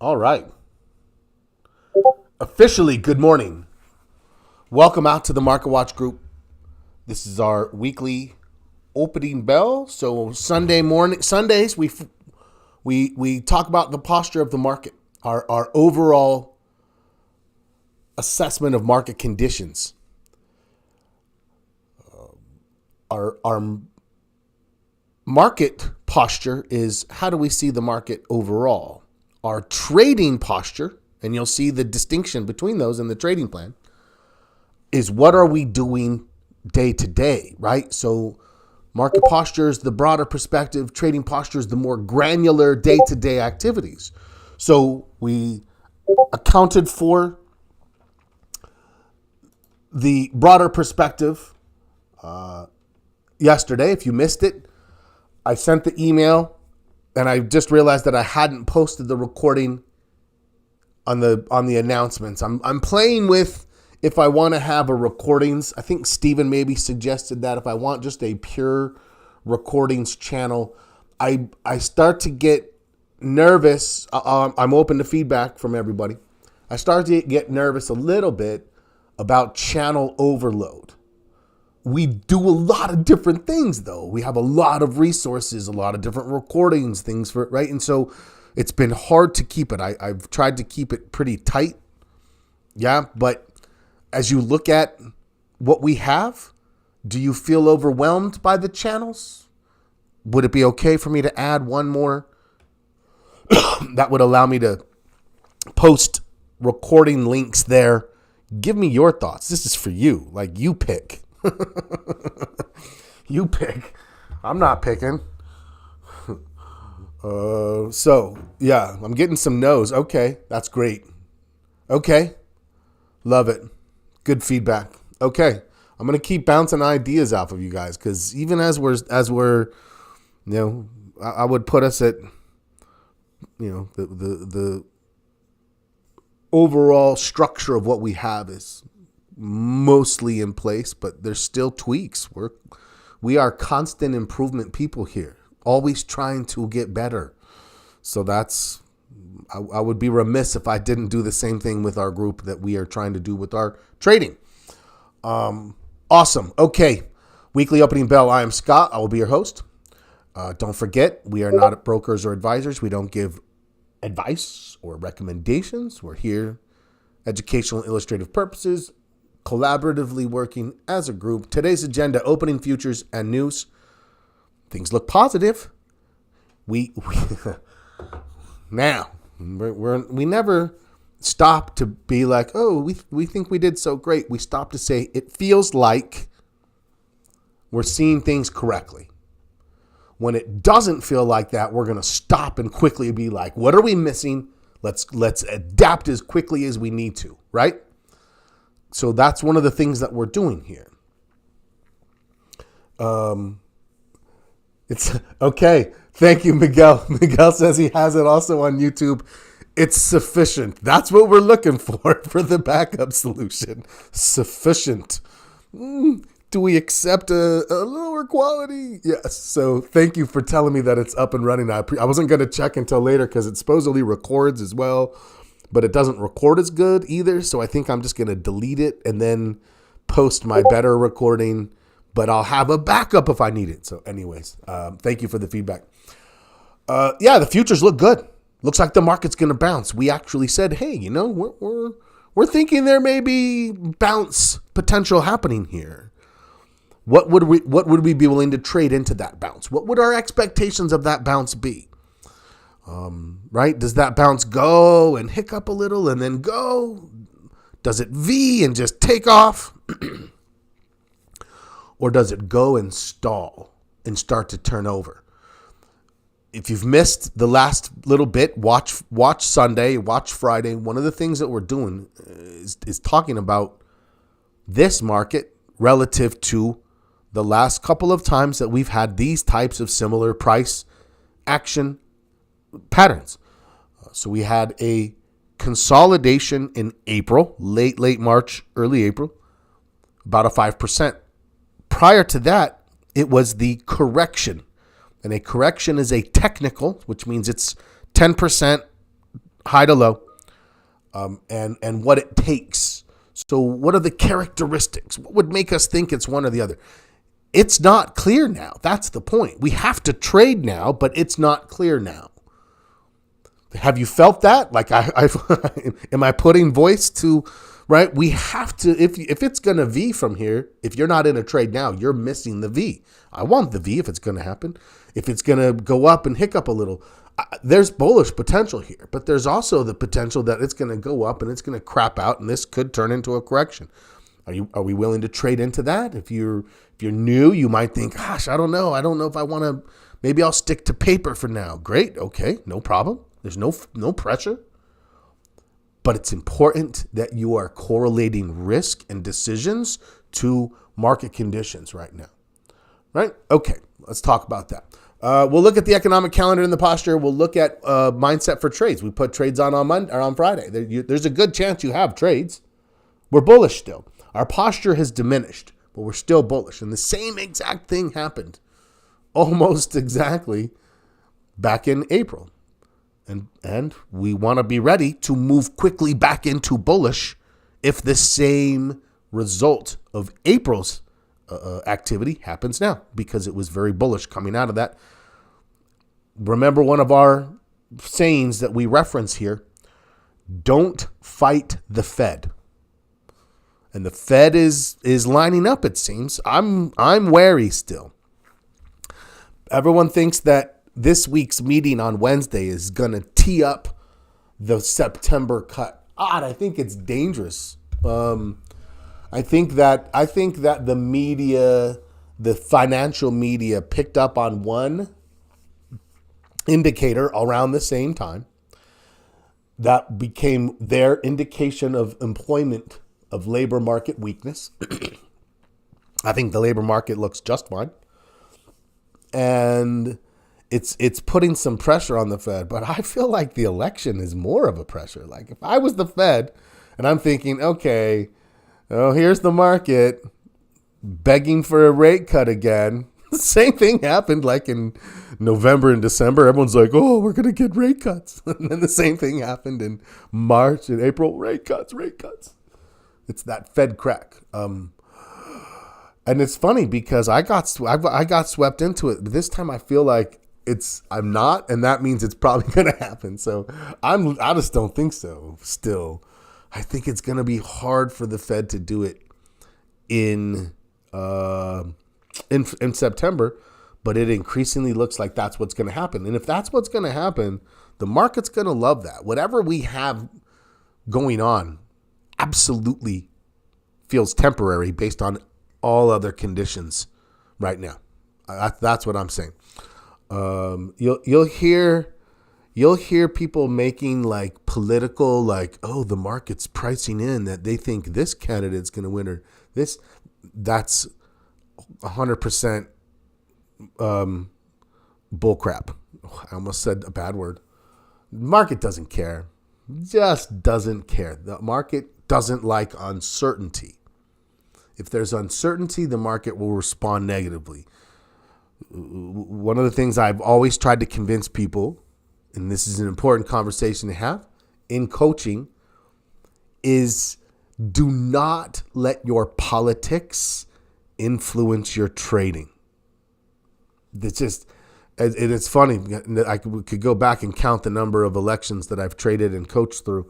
All right. Officially, good morning. Welcome out to the Market Watch Group. This is our weekly opening bell. So Sundays, we talk about the posture of the market, our overall assessment of market conditions. Our market posture is how do we see the market overall? Our trading posture, and you'll see the distinction between those in the trading plan, is what are we doing day to day, right? So market posture is the broader perspective. Trading posture is the more granular day to day activities. So we accounted for the broader perspective yesterday. If you missed it, I sent the email and I just realized that I hadn't posted the recording on the announcements. I'm playing with if I want to have a recordings. I think Steven maybe suggested that if I want just a pure recordings channel, I start to get nervous. I'm open to feedback from everybody. I start to get nervous a little bit about channel overload. We do a lot of different things, though. We have a lot of resources, a lot of different recordings, things for right. And so it's been hard to keep it. I've tried to keep it pretty tight. Yeah. But as you look at what we have, do you feel overwhelmed by the channels? Would it be okay for me to add one more that would allow me to post recording links there? Give me your thoughts. This is for you. Like, you pick. You pick. I'm not picking. So yeah, I'm getting some no's. Okay, that's great. Okay, love it. Good feedback. Okay, I'm gonna keep bouncing ideas off of you guys because even as we're, I would put us at, the overall structure of what we have is mostly in place, but there's still tweaks. We are constant improvement people here, always trying to get better. So I would be remiss if I didn't do the same thing with our group that we are trying to do with our trading. Awesome. Okay. Weekly opening bell. I am Scott. I will be your host. Don't forget, we are not brokers or advisors. We don't give advice or recommendations. We're here, educational, illustrative purposes, collaboratively working as a group. Today's agenda: opening futures and news. Things look positive. We never stop to be like, oh, we think we did so great. We stop to say it feels like we're seeing things correctly. When it doesn't feel like that, we're going to stop and quickly be like, what are we missing? Let's adapt as quickly as we need to, right? So that's one of the things that we're doing here. It's okay. Thank you, Miguel. Miguel says he has it also on YouTube. It's sufficient. That's what we're looking for the backup solution. Sufficient. Do we accept a lower quality? Yes. So thank you for telling me that it's up and running. I wasn't going to check until later because it supposedly records as well, but it doesn't record as good either. So I think I'm just going to delete it and then post my better recording, but I'll have a backup if I need it. So anyways, thank you for the feedback. The futures look good. Looks like the market's going to bounce. We actually said, hey, we're thinking there may be bounce potential happening here. What would we be willing to trade into that bounce? What would our expectations of that bounce be? Right? Does that bounce go and hiccup a little and then go? Does it V and just take off? Or does it go and stall and start to turn over? If you've missed the last little bit, watch Sunday, watch Friday. One of the things that we're doing is talking about this market relative to the last couple of times that we've had these types of similar price action patterns. So we had a consolidation in April, late March, early April, about a 5%. Prior to that, it was the correction. And a correction is a technical, which means it's 10% high to low, and what it takes. So what are the characteristics? What would make us think it's one or the other? It's not clear now. That's the point. We have to trade now, but it's not clear now. Have you felt that? Like am I putting voice to, right? We have to, if it's going to V from here, if you're not in a trade now, you're missing the V. I want the V if it's going to happen. If it's going to go up and hiccup a little, there's bullish potential here, but there's also the potential that it's going to go up and it's going to crap out, and this could turn into a correction. Are we willing to trade into that? If you're new, you might think, gosh, I don't know if I want to. Maybe I'll stick to paper for now. Great, okay, no problem. There's no pressure. But it's important that you are correlating risk and decisions to market conditions right now. Right? Okay, let's talk about that. We'll look at the economic calendar and the posture. We'll look at mindset for trades. We put trades on Monday or on Friday. There's a good chance you have trades. We're bullish still. Our posture has diminished, but we're still bullish. And the same exact thing happened almost exactly back in April. And we want to be ready to move quickly back into bullish if the same result of April's activity happens now, because it was very bullish coming out of that. Remember one of our sayings that we reference here: don't fight the Fed. And the Fed is lining up, it seems. I'm wary still. Everyone thinks that this week's meeting on Wednesday is going to tee up the September cut. I think it's dangerous. I think that the media, the financial media, picked up on one indicator around the same time that became their indication of employment, of labor market weakness. I think the labor market looks just fine. And it's putting some pressure on the Fed, but I feel like the election is more of a pressure. Like if I was the Fed and I'm thinking, okay, here's the market begging for a rate cut again. The same thing happened like in November and December. Everyone's like, oh, we're going to get rate cuts. And then the same thing happened in March and April, rate cuts. It's that Fed crack. And it's funny because I got swept into it. But this time I feel like I'm not, and that means it's probably going to happen. So I just don't think so. Still, I think it's going to be hard for the Fed to do it in September, but it increasingly looks like that's what's going to happen. And if that's what's going to happen, the market's going to love that. Whatever we have going on absolutely feels temporary based on all other conditions right now. That's what I'm saying. You'll hear people making like political, like, oh, the market's pricing in that they think this candidate's going to win or this. That's 100% bullcrap. I almost said a bad word. The market doesn't care. Just doesn't care. The market doesn't like uncertainty. If there's uncertainty, the market will respond negatively. One of the things I've always tried to convince people, and this is an important conversation to have in coaching, is do not let your politics influence your trading. It's funny. I could go back and count the number of elections that I've traded and coached through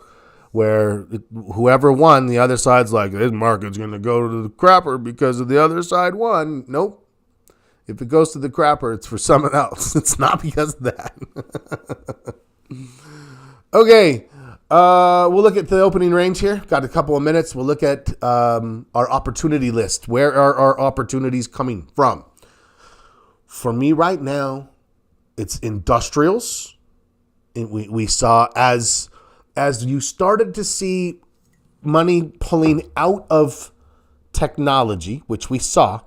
where whoever won, the other side's like, this market's going to go to the crapper because of the other side won. Nope. If it goes to the crapper, it's for someone else. It's not because of that. Okay. We'll look at the opening range here. Got a couple of minutes. We'll look at our opportunity list. Where are our opportunities coming from? For me right now, it's industrials. We saw as you started to see money pulling out of technology, which we saw,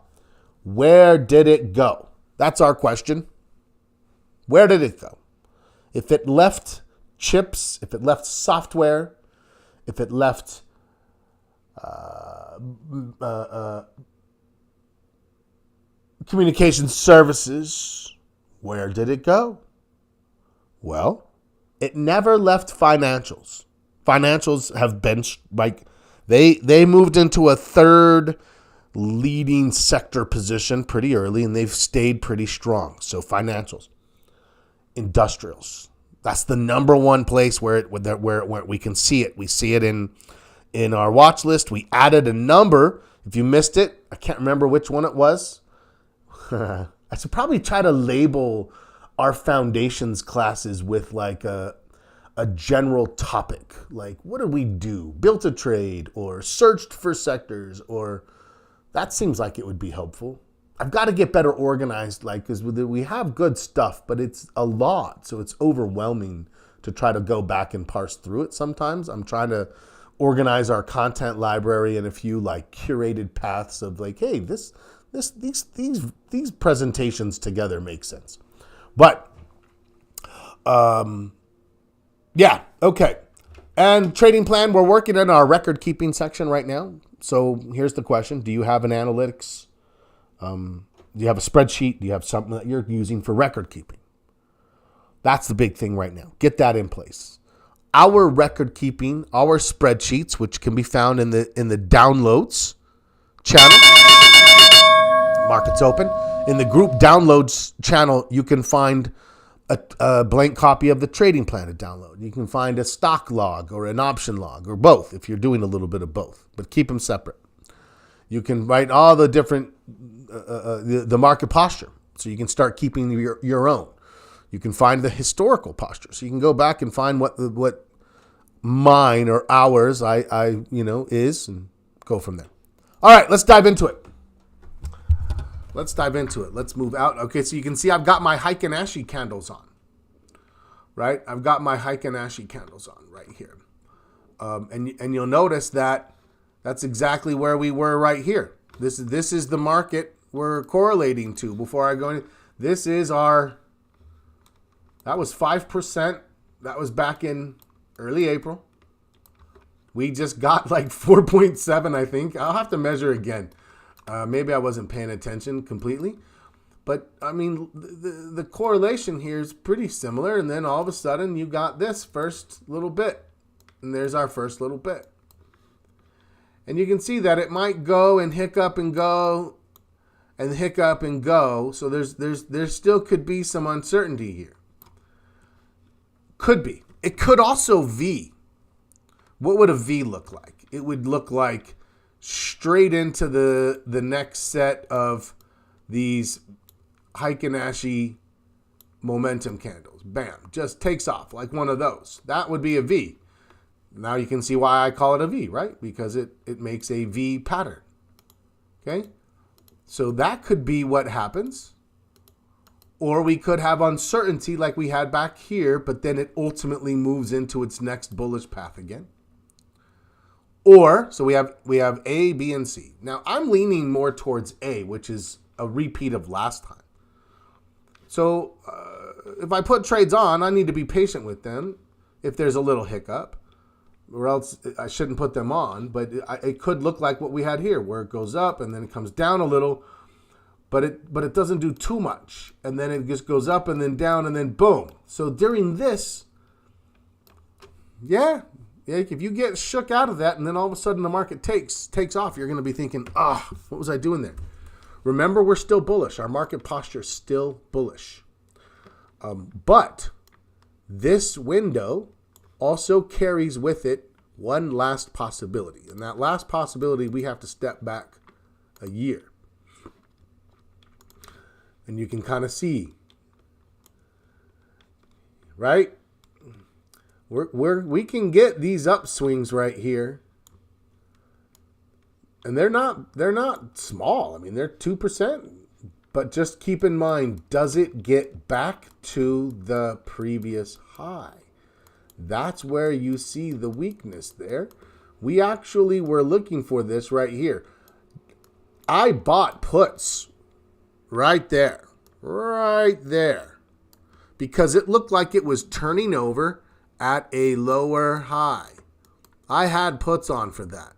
where did it go? That's our question. Where did it go? If it left chips, if it left software, if it left communication services, where did it go? Well, It never left financials. Financials have been like they moved into a third leading sector position pretty early, and they've stayed pretty strong. So financials, industrials, that's the number one place where we can see it. We see it in our watch list. We added a number. If you missed it, I can't remember which one it was. I should probably try to label our foundations classes with like a general topic. Like, what did we do? Built a trade or searched for sectors, or that seems like it would be helpful. I've got to get better organized, like, because we have good stuff, but it's a lot. So it's overwhelming to try to go back and parse through it sometimes. I'm trying to organize our content library in a few like curated paths of like, hey, these presentations together make sense. But yeah, okay. And trading plan, we're working on our record keeping section right now. So here's the question. Do you have an analytics? Do you have a spreadsheet? Do you have something that you're using for record keeping? That's the big thing right now. Get that in place. Our record keeping, our spreadsheets, which can be found in the downloads channel. Markets open. In the group downloads channel, you can find a blank copy of the trading plan to download. You can find a stock log or an option log or both if you're doing a little bit of both, but keep them separate. You can write all the different, the market posture, so you can start keeping your own. You can find the historical posture, so you can go back and find what mine or ours is, and go from there. All right, let's dive into it. Let's move out. Okay, so you can see I've got my Heiken Ashi candles on, right? I've got my Heiken Ashi candles on right here. And you'll notice that that's exactly where we were right here. This is the market we're correlating to before I go in. This is that was 5%. That was back in early April. We just got like 4.7, I think. I'll have to measure again. Maybe I wasn't paying attention completely. But, I mean, the correlation here is pretty similar. And then all of a sudden, you got this first little bit. And there's our first little bit. And you can see that it might go and hiccup and go and hiccup and go. So there still could be some uncertainty here. Could be. It could also V. What would a V look like? It would look like straight into the next set of these Heiken Ashi momentum candles. Bam. Just takes off like one of those. That would be a V. Now you can see why I call it a V, right? Because it makes a V pattern. Okay? So that could be what happens. Or we could have uncertainty like we had back here, but then it ultimately moves into its next bullish path again. Or, so we have A, B, and C. Now, I'm leaning more towards A, which is a repeat of last time. So, if I put trades on, I need to be patient with them if there's a little hiccup, or else I shouldn't put them on. But it could look like what we had here, where it goes up and then it comes down a little, but it doesn't do too much. And then it just goes up and then down and then boom. So during this, yeah, if you get shook out of that and then all of a sudden the market takes off, you're going to be thinking, what was I doing there? Remember, we're still bullish. Our market posture is still bullish. But this window also carries with it one last possibility. And that last possibility, we have to step back a year. And you can kind of see, right? We can get these upswings right here. And they're not small. I mean, they're 2%. But just keep in mind, does it get back to the previous high? That's where you see the weakness there. We actually were looking for this right here. I bought puts right there. Right there. Because it looked like it was turning over at a lower high. I had puts on for that.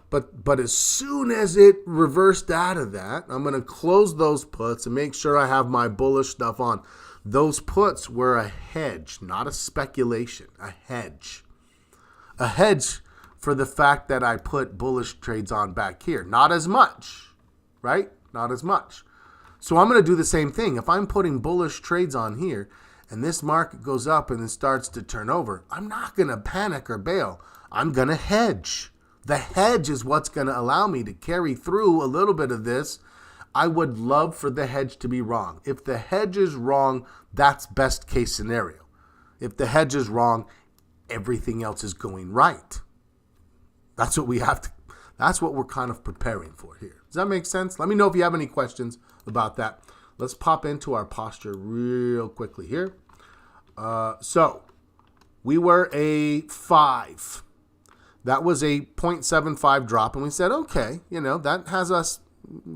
But as soon as it reversed out of that, I'm going to close those puts and make sure I have my bullish stuff on. Those puts were a hedge, not a speculation, a hedge. A hedge for the fact that I put bullish trades on back here. Not as much, right? Not as much. So I'm going to do the same thing. If I'm putting bullish trades on here and this market goes up and it starts to turn over, I'm not going to panic or bail. I'm going to hedge. The hedge is what's going to allow me to carry through a little bit of this. I would love for the hedge to be wrong. If the hedge is wrong, that's best case scenario. If the hedge is wrong, everything else is going right. That's what we have to, that's what we're kind of preparing for here. Does that make sense? Let me know if you have any questions about that. Let's pop into our posture real quickly here. So we were a 5. That was a 0.75 drop. And we said, okay, that has us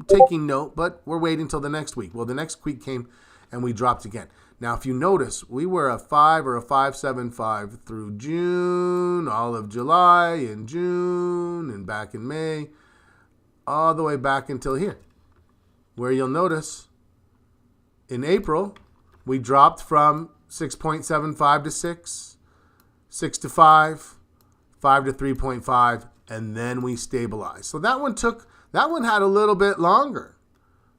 taking note, but we're waiting till the next week. Well, the next week came and we dropped again. Now, if you notice, we were a 5 or a 5.75 through June, all of July and June and back in May, all the way back until here, where you'll notice in April, we dropped from 6.75 to 6, 6 to 5, 5 to 3.5, and then we stabilized. So that one had a little bit longer.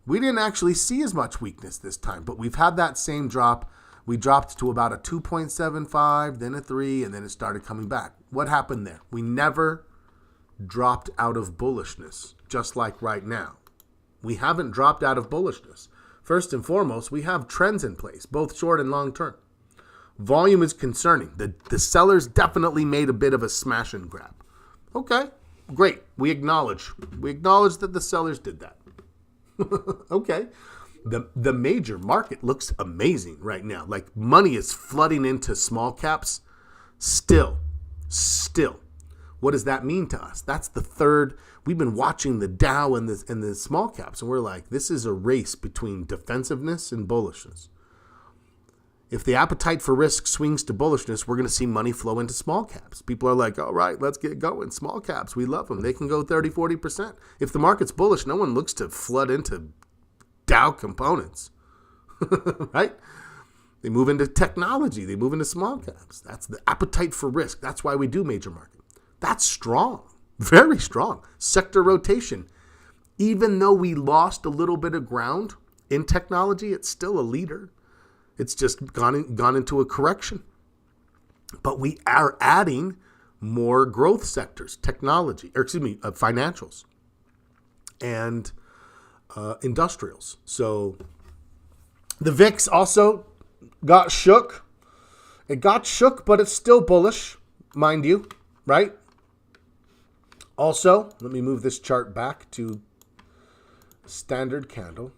We didn't actually see as much weakness this time, but we've had that same drop. We dropped to about a 2.75, then a 3, and then it started coming back. What happened there? We never dropped out of bullishness, just like right now. We haven't dropped out of bullishness. First and foremost, we have trends in place, both short and long term. Volume is concerning. The sellers definitely made a bit of a smash and grab. Okay, great. We acknowledge that the sellers did that. Okay. The major market looks amazing right now. Like money is flooding into small caps. Still. What does that mean to us? That's the third. We've been watching the Dow and the small caps, and we're like, this is a race between defensiveness and bullishness. If the appetite for risk swings to bullishness, we're going to see money flow into small caps. People are like, all right, let's get going. Small caps, we love them. They can go 30, 40%. If the market's bullish, no one looks to flood into Dow components, right? They move into technology. They move into small caps. That's the appetite for risk. That's why we do major market. That's strong, very strong. Sector rotation. Even though we lost a little bit of ground in technology, it's still a leader. It's just gone into a correction. But we are adding more growth sectors, financials and industrials. So the VIX also got shook. It got shook, but it's still bullish, mind you, right? Also, let me move this chart back to standard candle.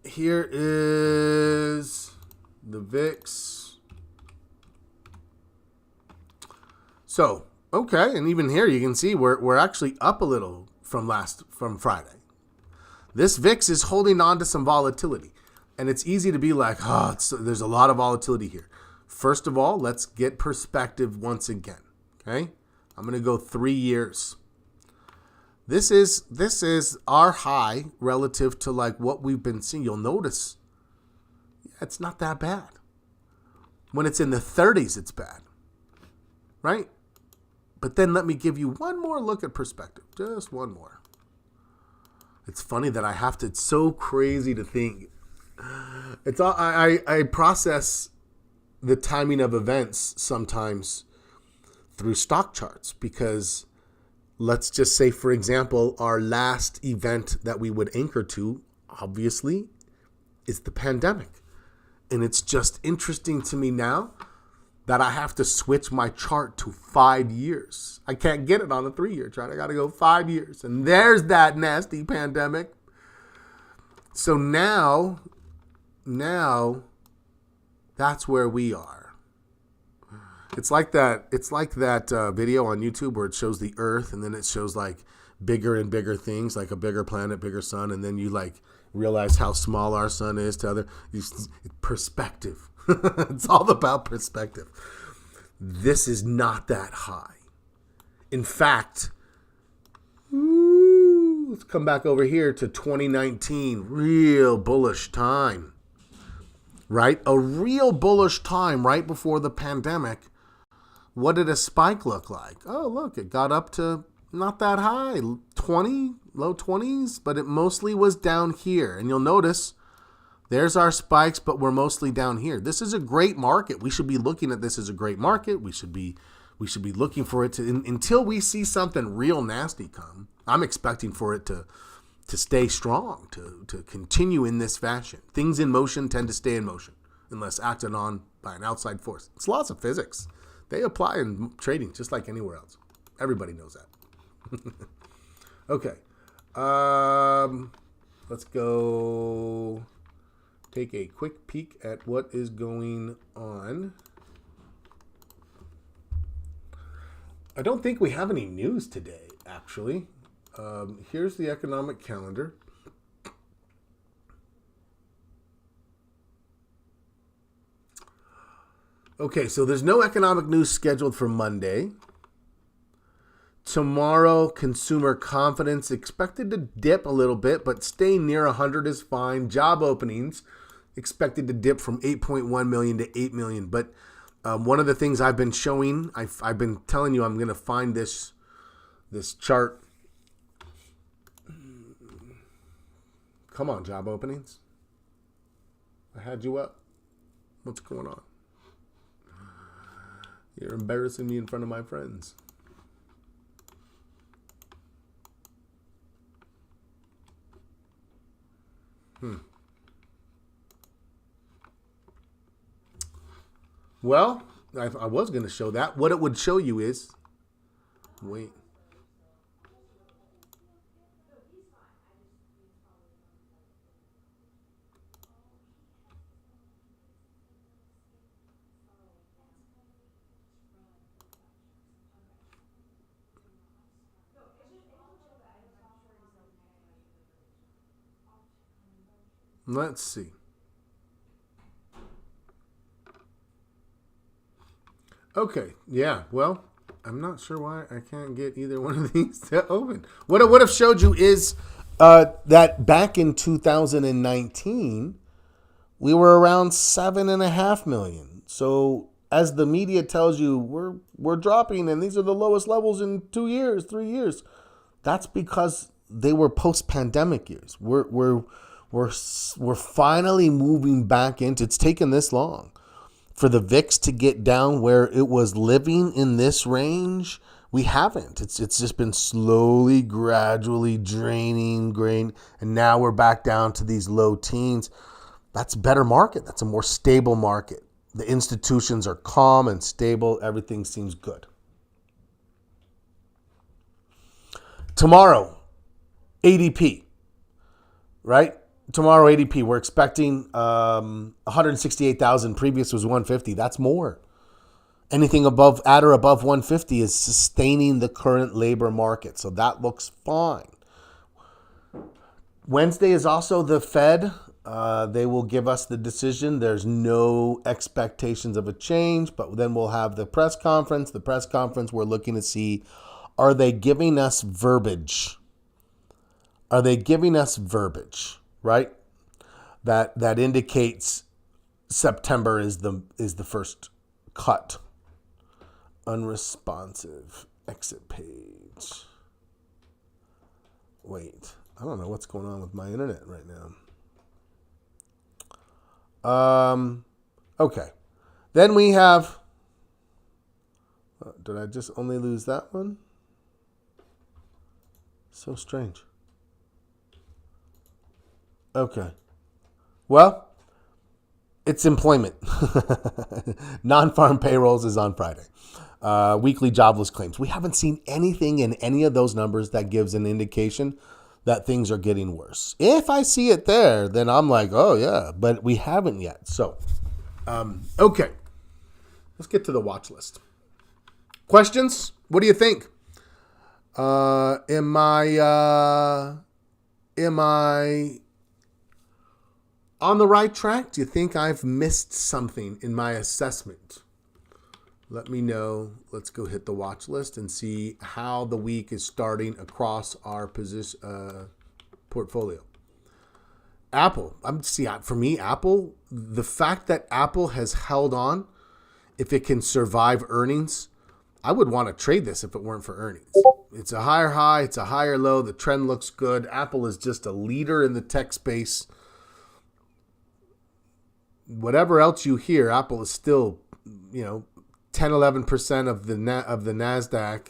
Here is the VIX. So, okay, and even here you can see we're actually up a little from Friday. This VIX is holding on to some volatility, and it's easy to be like, there's a lot of volatility here. First of all, let's get perspective once again. Okay, I'm going to go 3 years. This is our high relative to like what we've been seeing. You'll notice it's not that bad. When it's in the 30s, it's bad, right? But then let me give you one more look at perspective. Just one more. It's funny that I have to, it's so crazy to think. It's all, I process the timing of events sometimes through stock charts because let's just say, for example, our last event that we would anchor to, obviously, is the pandemic. And it's just interesting to me now that I have to switch my chart to 5 years. I can't get it on a 3-year chart. I got to go 5 years. And there's that nasty pandemic. So now, that's where we are. It's like that video on YouTube where it shows the Earth and then it shows like bigger and bigger things, like a bigger planet, bigger sun, and then you like realize how small our sun is to other perspective. It's all about perspective. This is not that high. In fact, Let's come back over here to 2019. Real bullish time, right? A real bullish time right before the pandemic. What did a spike look like? Oh, look, it got up to not that high, 20, low 20s, but it mostly was down here. And you'll notice there's our spikes, but we're mostly down here. This is a great market. We should be looking at this as a great market. We should be looking for it to, until we see something real nasty come. I'm expecting for it to stay strong, to continue in this fashion. Things in motion tend to stay in motion unless acted on by an outside force. It's laws of physics. They apply in trading just like anywhere else. Everybody knows that. Okay. Let's go take a quick peek at what is going on. I don't think we have any news today, actually. Here's the economic calendar. Okay, so there's no economic news scheduled for Monday. Tomorrow, consumer confidence expected to dip a little bit, but staying near 100 is fine. Job openings expected to dip from 8.1 million to 8 million. But one of the things I've been showing, I've been telling you I'm going to find this chart. Come on, job openings. I had you up. What's going on? You're embarrassing me in front of my friends. Well, I was going to show that. What it would show you is, wait. Let's see. Okay, yeah, well, I'm not sure why I can't get either one of these to open. What it would have showed you is that back in 2019, we were around 7.5 million. So as the media tells you, we're dropping and these are the lowest levels in 2 years, 3 years. That's because they were post-pandemic years. We're finally moving back into, it's taken this long for the VIX to get down where it was living in this range. We haven't. It's just been slowly, gradually draining, and now we're back down to these low teens. That's a better market. That's a more stable market. The institutions are calm and stable. Everything seems good. Tomorrow, ADP, right? Tomorrow, ADP, we're expecting 168,000. Previous was 150. That's more. Anything at or above 150 is sustaining the current labor market. So that looks fine. Wednesday is also the Fed. They will give us the decision. There's no expectations of a change, but then we'll have the press conference. The press conference, we're looking to see, are they giving us verbiage? Are they giving us verbiage? Right, that indicates September is the first cut. Unresponsive exit page. Wait, I don't know what's going on with my internet right now. Okay, then we have. Did I just only lose that one? So strange. Okay. Well, it's employment. Non-farm payrolls is on Friday. Weekly jobless claims. We haven't seen anything in any of those numbers that gives an indication that things are getting worse. If I see it there, then I'm like, oh yeah, but we haven't yet. So, okay. Let's get to the watch list. Questions? What do you think? Am I on the right track? Do you think I've missed something in my assessment? Let me know. Let's go hit the watch list and see how the week is starting across our portfolio. Apple. For me, Apple, the fact that Apple has held on, if it can survive earnings, I would want to trade this if it weren't for earnings. It's a higher high, it's a higher low. The trend looks good. Apple is just a leader in the tech space. Whatever else you hear, Apple is still, 10-11% of the NASDAQ,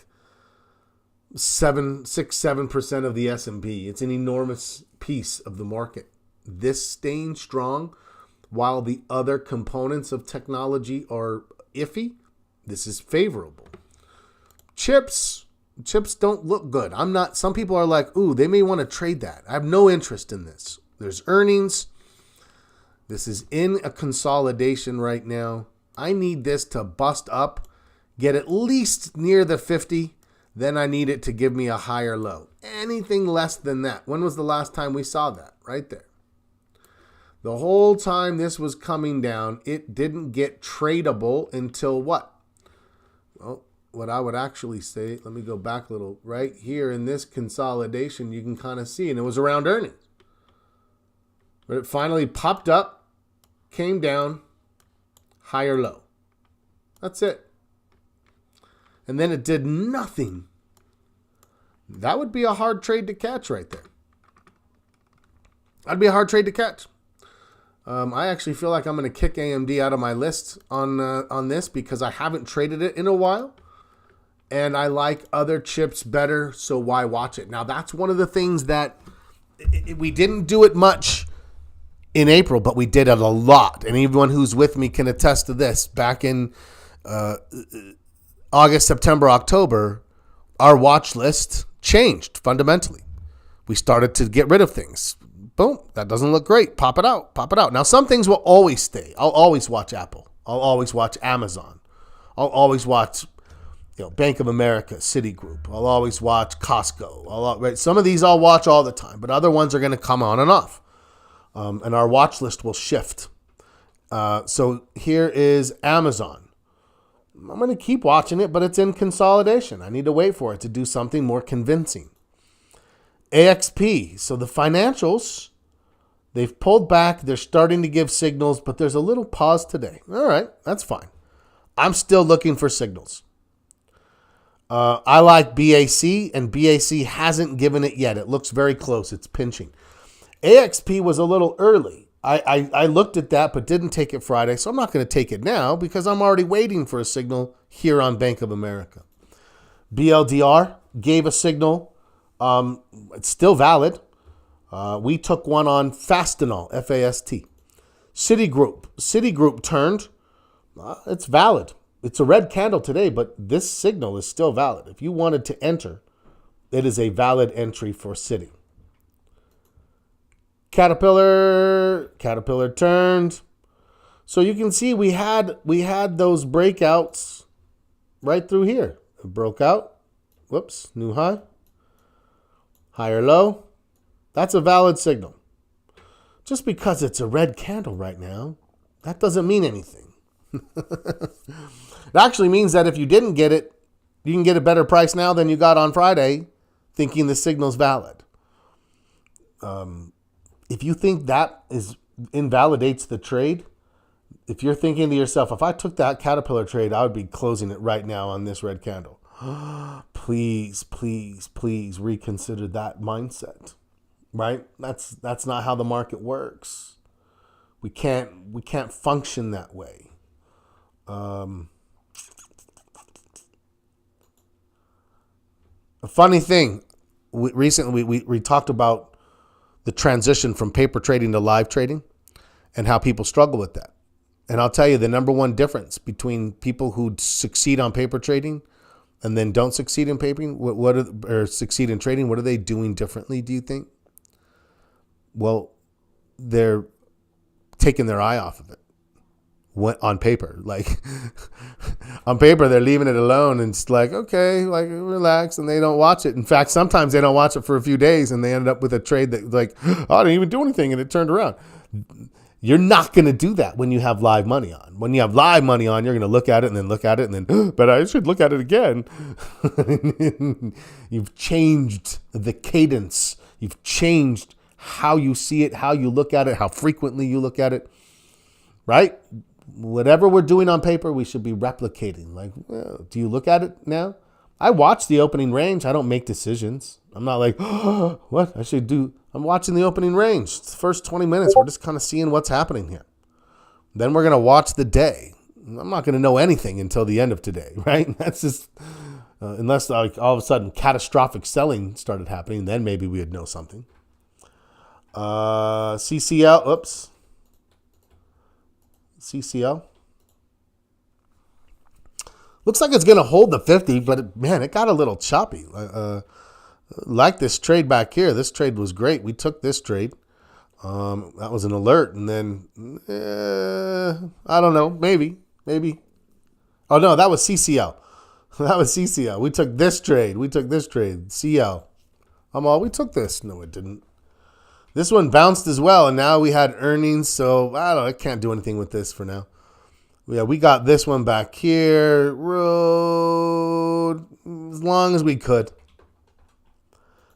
6-7% of the S&P. It's an enormous piece of the market. This staying strong while the other components of technology are iffy, this is favorable. Chips don't look good. Some people are like, ooh, they may want to trade that. I have no interest in this. There's earnings. This is in a consolidation right now. I need this to bust up, get at least near the 50. Then I need it to give me a higher low. Anything less than that. When was the last time we saw that? Right there. The whole time this was coming down, it didn't get tradable until what? Well, what I would actually say, let me go back a little. Right here in this consolidation, you can kind of see, and it was around earnings. But it finally popped up, came down, higher low. That's it. And then it did nothing. That would be a hard trade to catch right there. That'd be a hard trade to catch. I actually feel like I'm going to kick AMD out of my list on this because I haven't traded it in a while. And I like other chips better, so why watch it? Now, that's one of the things that we didn't do it much in April, but we did it a lot. And anyone who's with me can attest to this. Back in August, September, October, our watch list changed fundamentally. We started to get rid of things. Boom, that doesn't look great. Pop it out, pop it out. Now, some things will always stay. I'll always watch Apple. I'll always watch Amazon. I'll always watch Bank of America, Citigroup. I'll always watch Costco. Right? Some of these I'll watch all the time, but other ones are going to come on and off. And our watch list will shift. So here is Amazon. I'm going to keep watching it, but it's in consolidation. I need to wait for it to do something more convincing. AXP. So the financials, they've pulled back. They're starting to give signals, but there's a little pause today. All right, that's fine. I'm still looking for signals. I like BAC, and BAC hasn't given it yet. It looks very close. It's pinching. AXP was a little early. I looked at that, but didn't take it Friday, so I'm not going to take it now because I'm already waiting for a signal here on Bank of America. BLDR gave a signal. It's still valid. We took one on Fastenal, F-A-S-T. Citigroup turned. It's valid. It's a red candle today, but this signal is still valid. If you wanted to enter, it is a valid entry for Citi. Caterpillar turned. So you can see we had those breakouts right through here. It broke out. Whoops, new high. Higher low. That's a valid signal. Just because it's a red candle right now, that doesn't mean anything. It actually means that if you didn't get it, you can get a better price now than you got on Friday, thinking the signal's valid. If you think that invalidates the trade, if you're thinking to yourself, if I took that Caterpillar trade, I would be closing it right now on this red candle. Please, please, please reconsider that mindset. Right? That's not how the market works. We can't function that way. A funny thing, recently we talked about the transition from paper trading to live trading and how people struggle with that. And I'll tell you the number one difference between people who succeed on paper trading and then don't succeed in papering, or succeed in trading, what are they doing differently, do you think? Well, they're taking their eye off of it. On paper, like on paper, they're leaving it alone, and it's like, okay, like relax, and they don't watch it. In fact, sometimes they don't watch it for a few days, and they ended up with a trade that like, oh, I didn't even do anything, and it turned around. You're not going to do that when you have live money on. When you have live money on, you're going to look at it and then look at it and then, but I should look at it again. You've changed the cadence. You've changed how you see it, how you look at it, how frequently you look at it, right? Whatever we're doing on paper, we should be replicating. Like, well, do you look at it now? I watch the opening range. I don't make decisions. I'm not like, oh, what I should do. I'm watching the opening range. It's the first 20 minutes. We're just kind of seeing what's happening here. Then we're going to watch the day. I'm not going to know anything until the end of today, right? That's just, unless like all of a sudden catastrophic selling started happening, then maybe we would know something. CCL. Looks like it's going to hold the 50, but it got a little choppy. Like this trade back here. This trade was great. We took this trade. That was an alert. And then, I don't know, maybe. Oh, no, that was CCL. That was CCL. We took this trade. CL. We took this. No, it didn't. This one bounced as well, and now we had earnings, so I can't do anything with this for now. Yeah, we got this one back here. Rode as long as we could.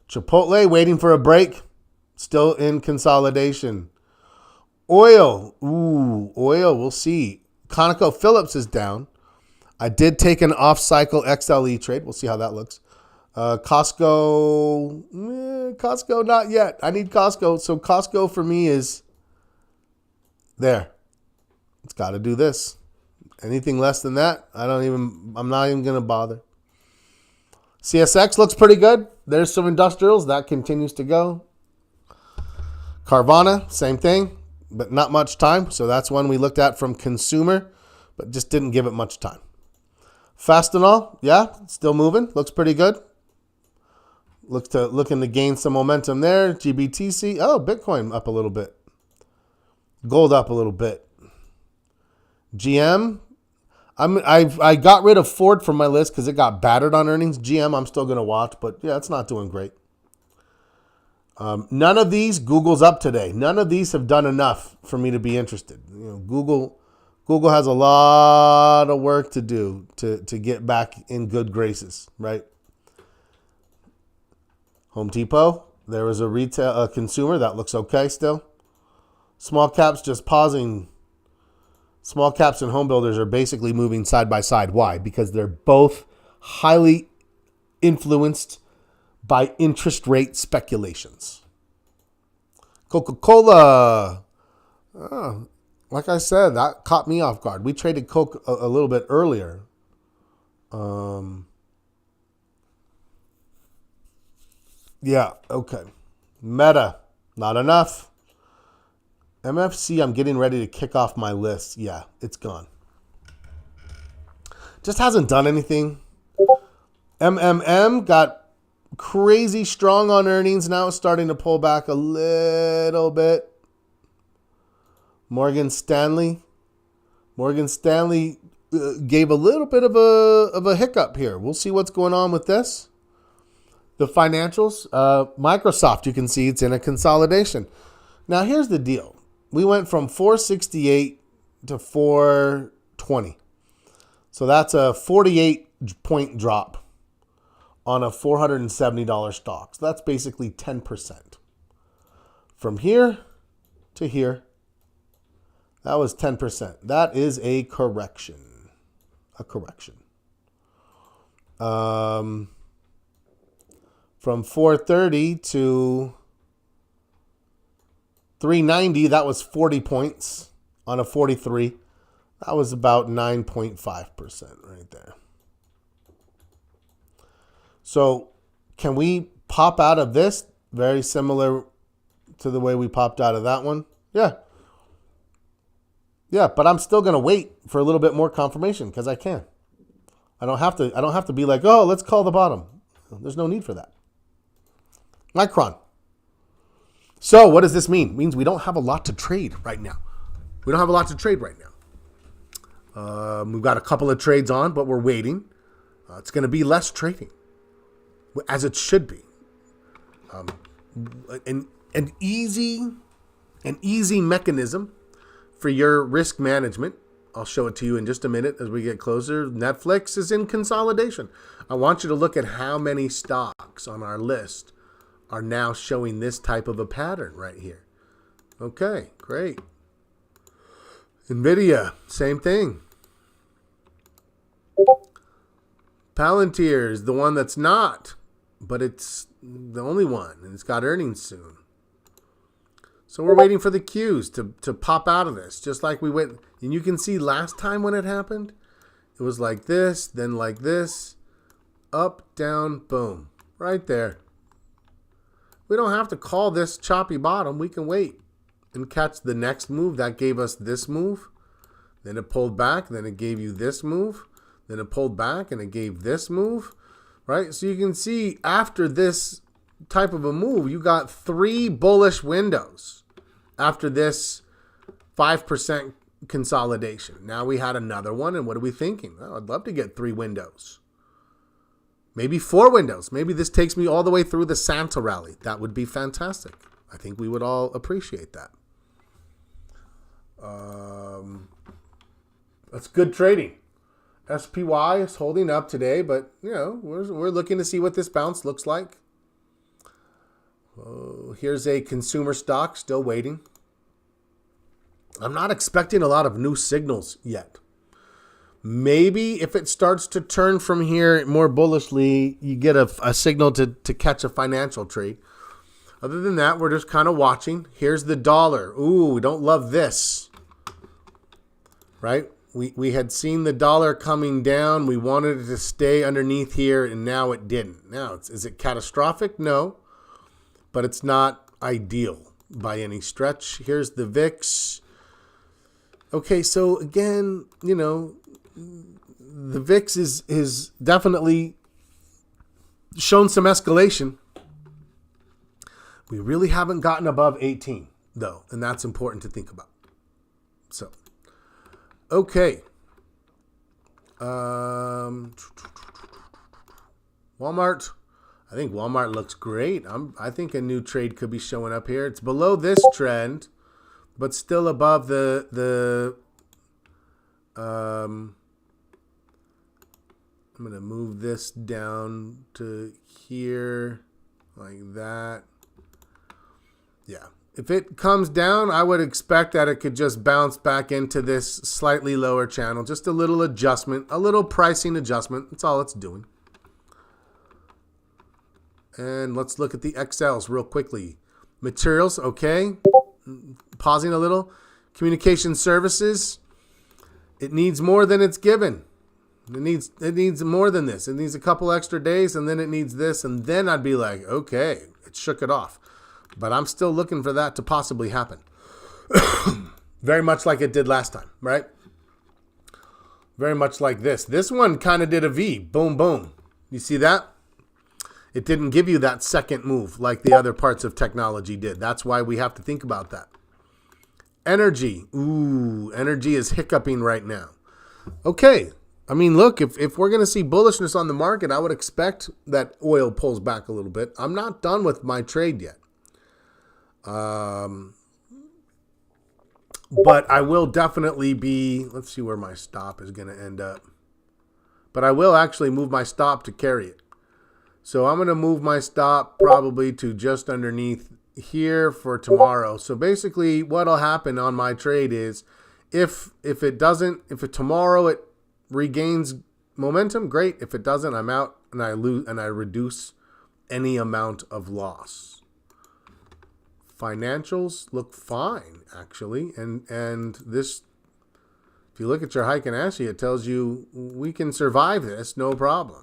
Chipotle waiting for a break. Still in consolidation. Oil. We'll see. ConocoPhillips is down. I did take an off-cycle XLE trade. We'll see how that looks. Costco, not yet. I need Costco. So Costco for me is there. It's got to do this. Anything less than that, I'm not even going to bother. CSX looks pretty good. There's some industrials. That continues to go. Carvana, same thing, but not much time. So that's one we looked at from consumer, but just didn't give it much time. Fastenal, yeah, still moving. Looks pretty good. Looking to gain some momentum there. GBTC, Bitcoin up a little bit. Gold up a little bit. GM, I got rid of Ford from my list because it got battered on earnings. GM, I'm still going to watch, but yeah, it's not doing great. None of these, Google's up today. None of these have done enough for me to be interested. Google has a lot of work to do to get back in good graces, right? Home Depot, there was a consumer that looks okay still. Small caps just pausing. Small caps and home builders are basically moving side by side. Why? Because they're both highly influenced by interest rate speculations. Coca-Cola. Like I said, that caught me off guard. We traded Coke a little bit earlier. Yeah, okay. Meta, not enough. MFC, I'm getting ready to kick off my list. Yeah, it's gone. Just hasn't done anything. MMM got crazy strong on earnings. Now it's starting to pull back a little bit. Morgan Stanley gave a little bit of a hiccup here. We'll see what's going on with this. The financials, Microsoft, you can see it's in a consolidation. Now, here's the deal. We went from 468 to 420. So that's a 48-point drop on a $470 stock. So that's basically 10%. From here to here, that was 10%. That is a correction. From 430 to 390, that was 40 points on a 43. That was about 9.5% right there. So can we pop out of this? Very similar to the way we popped out of that one. Yeah. Yeah, but I'm still going to wait for a little bit more confirmation because I can. I don't have to be like, oh, let's call the bottom. There's no need for that. Micron. So what does this mean? It means we don't have a lot to trade right now. We've got a couple of trades on, but we're waiting. It's going to be less trading, as it should be. An easy mechanism for your risk management, I'll show it to you in just a minute as we get closer. Netflix is in consolidation. I want you to look at how many stocks on our list are now showing this type of a pattern right here. Okay, great. NVIDIA, same thing. Palantir is the one that's not, but it's the only one, and it's got earnings soon. So we're waiting for the cues to pop out of this, just like we went. And you can see last time when it happened, it was like this, then like this, up, down, boom, right there. We don't have to call this choppy bottom. We can wait and catch the next move. That gave us this move. Then it pulled back. Then it gave you this move. Then it pulled back and it gave this move, right? So you can see after this type of a move, you got 3 bullish windows after this 5% consolidation. Now we had another one, and what are we thinking? Oh, I'd love to get 3 windows. Maybe 4 windows. Maybe this takes me all the way through the Santa rally. That would be fantastic. I think we would all appreciate that. That's good trading. SPY is holding up today, but we're looking to see what this bounce looks like. Here's a consumer stock still waiting. I'm not expecting a lot of new signals yet. Maybe if it starts to turn from here more bullishly, you get a signal to catch a financial trade. Other than that, we're just kind of watching. Here's the dollar. Ooh, we don't love this. Right? We had seen the dollar coming down. We wanted it to stay underneath here, and now it didn't. Now, is it catastrophic? No. But it's not ideal by any stretch. Here's the VIX. Okay, so again, the VIX is definitely shown some escalation. We really haven't gotten above 18, though, and that's important to think about. So, okay. Walmart. I think Walmart looks great. I think a new trade could be showing up here. It's below this trend, but still above the I'm going to move this down to here like that. Yeah. If it comes down, I would expect that it could just bounce back into this slightly lower channel. Just a little adjustment, a little pricing adjustment. That's all it's doing. And let's look at the XLs real quickly. Materials, okay. Pausing a little. Communication services. It needs more than it's given. It needs more than this. It needs a couple extra days, and then it needs this, and then I'd be like, okay, it shook it off. But I'm still looking for that to possibly happen. Very much like it did last time, right? Very much like this. This one kind of did a V. Boom, boom. You see that? It didn't give you that second move like the other parts of technology did. That's why we have to think about that. Energy. Ooh, energy is hiccuping right now. Okay. I mean, look, if we're going to see bullishness on the market, I would expect that oil pulls back a little bit. I'm not done with my trade yet. But I will definitely be, let's see where my stop is going to end up. But I will actually move my stop to carry it. So I'm going to move my stop probably to just underneath here for tomorrow. So basically what'll happen on my trade is if tomorrow it regains momentum, great. If it doesn't, I'm out and I lose and I reduce any amount of loss. Financials look fine, actually. And this, if you look at your Heiken Ashi, it tells you we can survive this, no problem.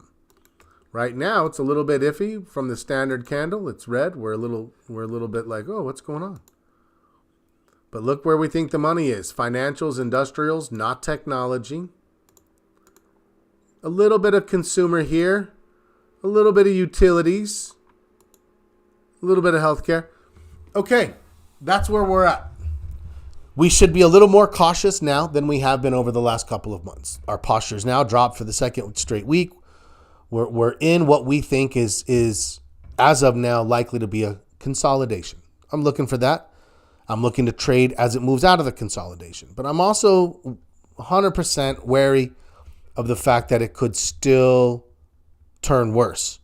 Right now, it's a little bit iffy from the standard candle. It's red. We're a little bit like, oh, what's going on? But look where we think the money is. Financials, industrials, not technology. A little bit of consumer here. A little bit of utilities. A little bit of healthcare. Okay, that's where we're at. We should be a little more cautious now than we have been over the last couple of months. Our posture's now dropped for the second straight week. We're in what we think is as of now likely to be a consolidation. I'm looking for that. I'm looking to trade as it moves out of the consolidation. But I'm also 100% wary of the fact that it could still turn worse.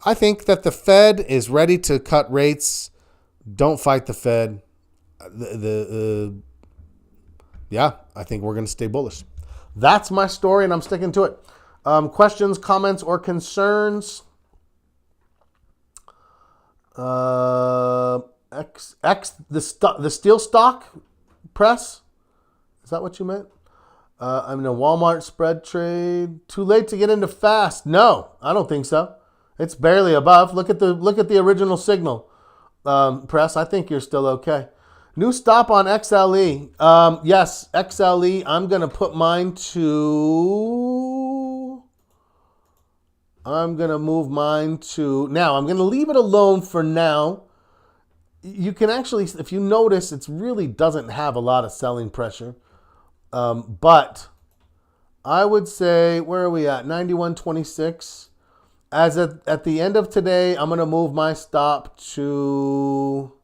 I think that the Fed is ready to cut rates. Don't fight the Fed. Yeah, I think we're going to stay bullish. That's my story, and I'm sticking to it. Questions, comments, or concerns? The steel stock press? Is that what you meant? I'm in a Walmart spread trade. Too late to get into fast? No, I don't think so. It's barely above. Look at the original signal. Press, I think you're still okay. New stop on XLE. Yes, XLE. I'm going to put mine to... I'm going to move mine to... Now, I'm going to leave it alone for now. You can actually, if you notice, it really doesn't have a lot of selling pressure. But I would say, where are we at? 91.26. As at the end of today, I'm going to move my stop to...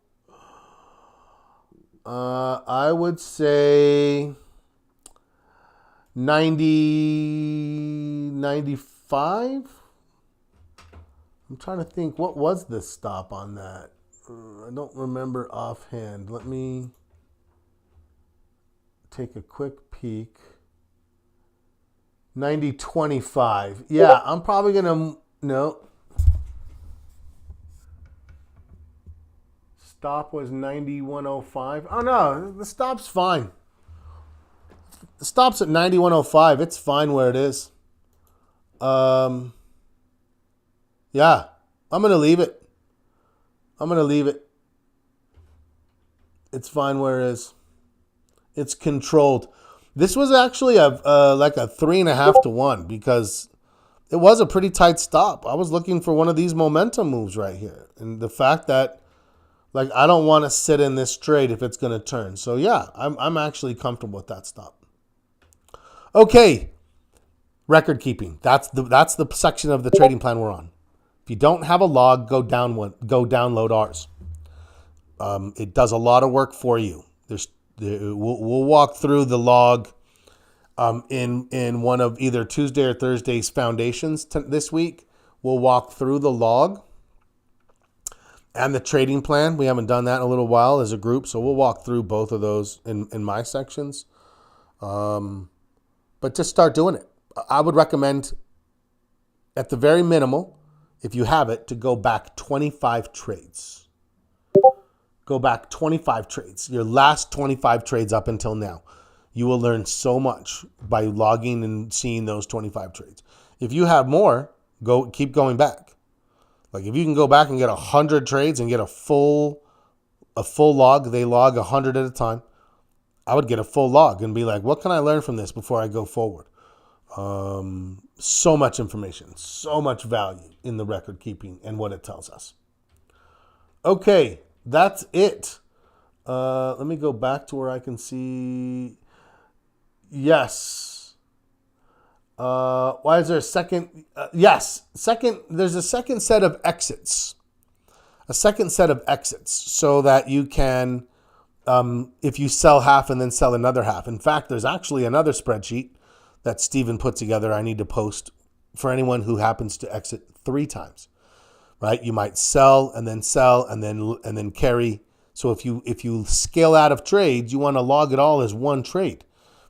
I would say 95. I'm trying to think, what was the stop on that? I don't remember offhand. Let me take a quick peek. 90.25. Yeah, I'm probably going to... No. Stop was 91.05. Oh, no. The stop's fine. The stop's at 91.05. It's fine where it is. Yeah. I'm going to leave it. It's fine where it is. It's controlled. This was actually like a 3.5 to 1 because it was a pretty tight stop. I was looking for one of these momentum moves right here. And the fact that I don't want to sit in this trade if it's going to turn. So yeah, I'm actually comfortable with that stop. Okay. Record keeping. That's the section of the trading plan we're on. If you don't have a log, go download ours. It does a lot of work for you. We'll walk through the log in one of either Tuesday or Thursday's foundations this week. We'll walk through the log and the trading plan. We haven't done that in a little while as a group, so we'll walk through both of those in my sections. But just start doing it. I would recommend, at the very minimal, if you have it, to go back 25 trades. Go back 25 trades. Your last 25 trades up until now. You will learn so much by logging and seeing those 25 trades. If you have more, keep going back. Like if you can go back and get 100 trades and get a full log, they log 100 at a time. I would get a full log and be like, what can I learn from this before I go forward? So much information, so much value in the record keeping and what it tells us. Okay, that's it. Let me go back to where I can see. Yes. Why is there a second? Yes. There's a second set of exits. So that you can, if you sell half and then sell another half. In fact, there's actually another spreadsheet that Steven put together I need to post for anyone who happens to exit 3 times. Right? You might sell and then carry. So if you scale out of trades, you want to log it all as one trade,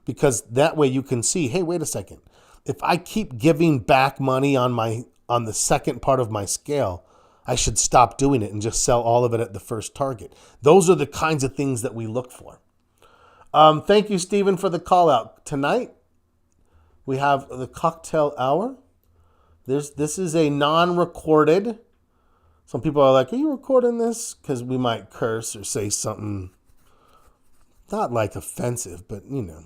because that way you can see, hey, wait a second. If I keep giving back money on the second part of my scale, I should stop doing it and just sell all of it at the first target. Those are the kinds of things that we look for. Thank you, Stephen, for the call out. Tonight, we have the cocktail hour. This is a non-recorded. Some people are like, are you recording this? Because we might curse or say something not like offensive, but you know.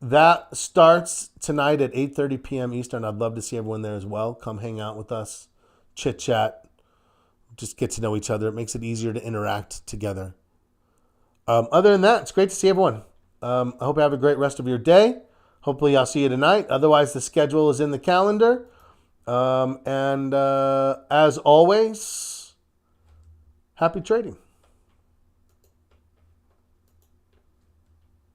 That starts tonight at 8:30 p.m. Eastern. I'd love to see everyone there as well. Come hang out with us, chit chat, just get to know each other. It makes it easier to interact together. Other than that, it's great to see everyone. I hope you have a great rest of your day. Hopefully I'll see you tonight. Otherwise, the schedule is in the calendar. As always, Happy trading.